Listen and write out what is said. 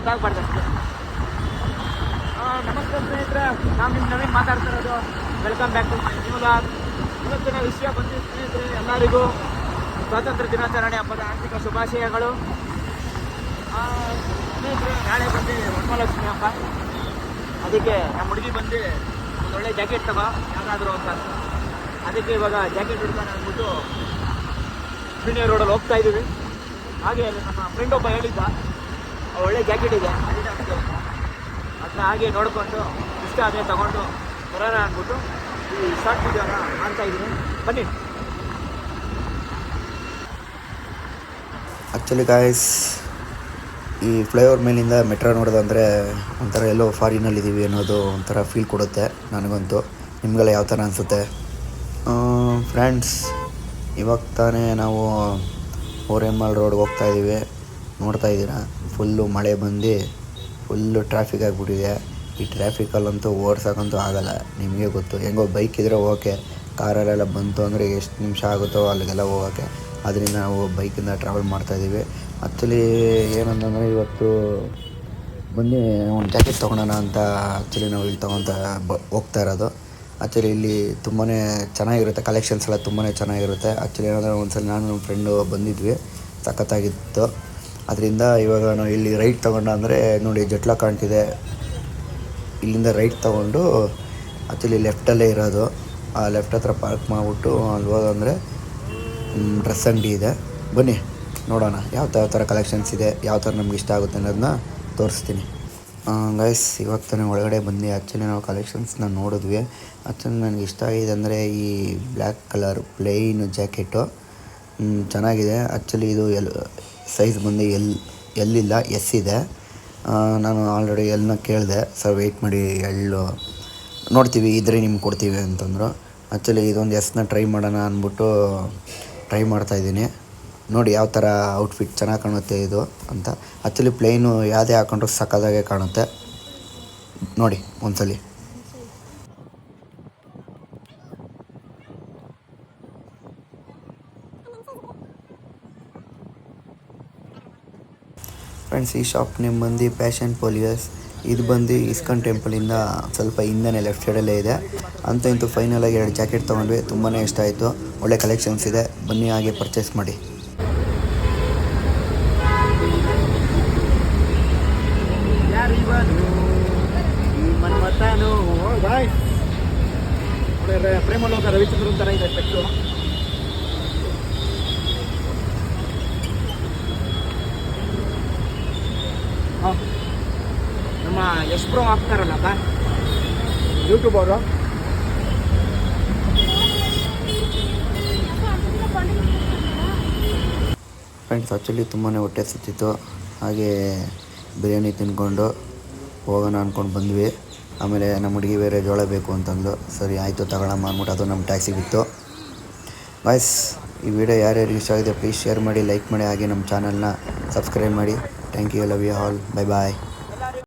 ಗೊತ್ತಾಗ್ಬಾರ್ದು ಅಷ್ಟೇ. ನಮಸ್ತೆ ಸ್ನೇಹಿತರೆ, ನಾವು ನಿಮ್ಮ ನವೀನ್ ಮಾತಾಡ್ತಿರೋದು. Welcome back to my new vlog. ಇವತ್ತಿನ ವಿಷಯ ಬಂದಿದ್ದು ಸ್ನೇಹಿತರೆ, ಎಲ್ಲರಿಗೂ ಸ್ವಾತಂತ್ರ್ಯ ದಿನಾಚರಣೆ ಹಬ್ಬದ ಆರ್ಥಿಕ ಶುಭಾಶಯಗಳು. ಸ್ನೇಹಿತರೆ, ನಾಳೆ ಬಂದು ವರಮಹಾಲಕ್ಷ್ಮಿ ಹಬ್ಬ. ಅದಕ್ಕೆ ನಮ್ಮ ಹುಡುಗಿ ಬಂದು ಒಂದು ಒಳ್ಳೆ ಜಾಕೆಟ್ ತಗೋ ಯಾರಾದರೂ ಅಂತ. ಅದಕ್ಕೆ ಇವಾಗ ಜಾಕೆಟ್ ಹಿಡ್ಕೊಂಡು ಅಂದ್ಬಿಟ್ಟು ಪೀಣ್ಯ ರೋಡಲ್ಲಿ ಹೋಗ್ತಾ ಇದ್ದೀವಿ. ಹಾಗೆ ಅಲ್ಲಿ ನಮ್ಮ ಫ್ರೆಂಡ್ ಒಬ್ಬ ಹೇಳಿದ್ದ ಒಳ್ಳೆ ಜಾಕೆಟ್ ಇದೆ ಅದನ್ನ ಹಾಗೆ ನೋಡಿಕೊಂಡು ಇಷ್ಟ ಆದರೆ ತಗೊಂಡು ಬರೋಣ ಅಂದ್ಬಿಟ್ಟು ಈ ಶಾರ್ಟ್ ವಿಡಿಯೋನ ಮಾಡ್ತಾ ಇದ್ದೀನಿ. ಬನ್ನಿ. ಆ್ಯಕ್ಚುಲಿ ಗಾಯ್ಸ್, ಈ ಫ್ಲೈಓವರ್ ಮೇಲಿಂದ ಮೆಟ್ರೋ ನೋಡೋದಂದರೆ ಒಂಥರ ಎಲ್ಲೋ ಫಾರಿನಲ್ಲಿದ್ದೀವಿ ಅನ್ನೋದು ಒಂಥರ ಫೀಲ್ ಕೊಡುತ್ತೆ ನನಗಂತೂ. ನಿಮಗೆಲ್ಲ ಯಾವ ಥರ ಅನಿಸುತ್ತೆ ಫ್ರೆಂಡ್ಸ್? ಇವಾಗ ತಾನೇ ನಾವು ಓರೆಮ್ಮಲ್ ರೋಡ್ಗೆ ಹೋಗ್ತಾಯಿದ್ದೀವಿ. ನೋಡ್ತಾ ಇದ್ದೀರಾ, ಫುಲ್ಲು ಮಳೆ ಬಂದು ಫುಲ್ಲು ಟ್ರಾಫಿಕ್ ಆಗಿಬಿಟ್ಟಿದೆ. ಈ ಟ್ರಾಫಿಕಲ್ಲಂತೂ ಓಡ್ಸೋಕ್ಕಂತೂ ಆಗೋಲ್ಲ, ನಿಮಗೆ ಗೊತ್ತು. ಹೆಂಗೋ ಬೈಕ್ ಇದ್ದರೆ ಓಕೆ, ಕಾರಲ್ಲೆಲ್ಲ ಬಂತು ಅಂದರೆ ಎಷ್ಟು ನಿಮಿಷ ಆಗುತ್ತೋ ಅಲ್ಲಿಗೆಲ್ಲ ಹೋಗೋಕ್ಕೆ. ಅದರಿಂದ ನಾವು ಬೈಕಿಂದ ಟ್ರಾವೆಲ್ ಮಾಡ್ತಾಯಿದ್ದೀವಿ. ಆ್ಯಕ್ಚುಲಿ ಏನಂತಂದರೆ ಇವತ್ತು ಬಂದು ಒಂದು ಜಾಕೆಟ್ ತೊಗೊಳೋಣ ಅಂತ ಆ್ಯಕ್ಚುಲಿ ನಾವು ಇಲ್ಲಿ ಹೋಗ್ತಾ ಇರೋದು. ಆ್ಯಕ್ಚುಲಿ ಇಲ್ಲಿ ತುಂಬಾ ಚೆನ್ನಾಗಿರುತ್ತೆ, ಕಲೆಕ್ಷನ್ಸ್ ಎಲ್ಲ ತುಂಬಾ ಚೆನ್ನಾಗಿರುತ್ತೆ. ಆ್ಯಕ್ಚುಲಿ ಏನಂದರೆ ಒಂದ್ಸಲ ನಾನು ನಮ್ಮ ಫ್ರೆಂಡು ಬಂದಿದ್ವಿ, ಸಖತ್ತಾಗಿತ್ತು. ಅದರಿಂದ ಇವಾಗ ನಾವು ಇಲ್ಲಿ ರೈಟ್ ತೊಗೊಂಡು ಅಂದರೆ ನೋಡಿ ಜಟ್ಲ ಕಾಣ್ತಿದೆ, ಇಲ್ಲಿಂದ ರೈಟ್ ತೊಗೊಂಡು ಆ್ಯಕ್ಚುಲಿ ಲೆಫ್ಟಲ್ಲೇ ಇರೋದು. ಆ ಲೆಫ್ಟ್ ಹತ್ರ ಪಾರ್ಕ್ ಮಾಡಿಬಿಟ್ಟು ಅಲ್ಲಿ ಹೋದಂದರೆ ಡ್ರೆಸ್ ಅಂಗಡಿ ಇದೆ. ಬನ್ನಿ ನೋಡೋಣ ಯಾವ ಥರ ಕಲೆಕ್ಷನ್ಸ್ ಇದೆ, ಯಾವ ಥರ ನಮ್ಗೆ ಇಷ್ಟ ಆಗುತ್ತೆ ಅನ್ನೋದನ್ನ ತೋರಿಸ್ತೀನಿ. ಗೈಸ್, ಇವಾಗ ತಾನೇ ಒಳಗಡೆ ಬಂದು ಆ್ಯಕ್ಚುಲಿ ನಾವು ಕಲೆಕ್ಷನ್ಸ್ನ ನೋಡಿದ್ವಿ. ಆ್ಯಕ್ಚುಲಿ ನನಗೆ ಇಷ್ಟ ಆಗಿದೆ ಅಂದರೆ ಈ ಬ್ಲ್ಯಾಕ್ ಕಲರ್ ಪ್ಲೇನ್ ಜಾಕೆಟು ಚೆನ್ನಾಗಿದೆ. ಆ್ಯಕ್ಚುಲಿ ಇದು ಸೈಜ್ ಬಂದು ಎಲ್ಲಿಲ್ಲ, ಎಸ್ ಇದೆ. ನಾನು ಆಲ್ರೆಡಿ ಎಲ್ಲನ್ನ ಕೇಳಿದೆ, ಸರ್ ವೆಯ್ಟ್ ಮಾಡಿ ಎಳ್ಳು ನೋಡ್ತೀವಿ ಇದ್ರೆ ನಿಮ್ಗೆ ಕೊಡ್ತೀವಿ ಅಂತಂದರು. ಆ್ಯಕ್ಚುಲಿ ಇದೊಂದು ಎಸ್ನ ಟ್ರೈ ಮಾಡೋಣ ಅಂದ್ಬಿಟ್ಟು ಟ್ರೈ ಮಾಡ್ತಾಯಿದ್ದೀನಿ. ನೋಡಿ ಯಾವ ಥರ ಔಟ್ಫಿಟ್ ಚೆನ್ನಾಗಿ ಕಾಣುತ್ತೆ ಇದು ಅಂತ. ಆ್ಯಕ್ಚುಲಿ ಪ್ಲೇನು ಯಾವುದೇ ಹಾಕೊಂಡ್ರೂ ಸಕ್ಕದಾಗೆ ಕಾಣುತ್ತೆ. ನೋಡಿ ಒಂದ್ಸಲಿ. ಫ್ರೆಂಡ್ಸ್, ಈ ಶಾಪ್ ನೇಮ್ ಬಂದು ಪ್ಯಾಷನ್ ಪೋಲಿಯಸ್. ಇದು ಬಂದು ಇಸ್ಕಾನ್ ಟೆಂಪಲಿಂದ ಸ್ವಲ್ಪ ಹಿಂದೆನೇ ಲೆಫ್ಟ್ ಸೈಡಲ್ಲೇ ಇದೆ. ಅಂತೂ ಇಂತೂ ಫೈನಲಾಗಿ 2 ಜಾಕೆಟ್ ತೊಗೊಂಡ್ವಿ, ತುಂಬಾ ಇಷ್ಟ ಆಯಿತು. ಒಳ್ಳೆ ಕಲೆಕ್ಷನ್ಸ್ ಇದೆ, ಬನ್ನಿ ಹಾಗೆ ಪರ್ಚೇಸ್ ಮಾಡಿ. ಪ್ರೇಮಲೋಕ ರವಿಚಂದ್ರನ್ ಥರ ಇದೆ ಪೆಟ್ಟು. ನಮ್ಮ ಯಶ್ ಬ್ರೋ ಆಗ್ತಾರಲ್ಲಪ್ಪ ಯೂಟ್ಯೂಬ್ ಅವರು. ಫ್ರೆಂಡ್ಸ್, ಆ್ಯಕ್ಚುಲಿ ತುಂಬಾ ಹೊಟ್ಟೆ ಸುತ್ತಿತ್ತು. ಹಾಗೆ ಬಿರಿಯಾನಿ ತಿಂದ್ಕೊಂಡು ಹೋಗೋಣ ಅಂದ್ಕೊಂಡು ಬಂದ್ವಿ. ಆಮೇಲೆ ನಮ್ಮ ಹುಡುಗಿ ಬೇರೆ ಜೋಳ ಬೇಕು ಅಂತಂದು, ಸರಿ ಆಯಿತು ತಗೊಳಮ್ಮ ಅಂದ್ಬಿಟ್ಟು ಅದು ನಮ್ಮ ಟ್ಯಾಕ್ಸಿಗೆ ಬಿತ್ತು. ಬಾಯ್ಸ್, ಈ ವಿಡಿಯೋ ಯಾರ್ಯಾರು ಇಷ್ಟ ಆಗಿದೆ ಪ್ಲೀಸ್ ಶೇರ್ ಮಾಡಿ, ಲೈಕ್ ಮಾಡಿ, ಹಾಗೆ ನಮ್ಮ ಚಾನಲ್ನ ಸಬ್ಸ್ಕ್ರೈಬ್ ಮಾಡಿ. Thank you, love you all, bye bye.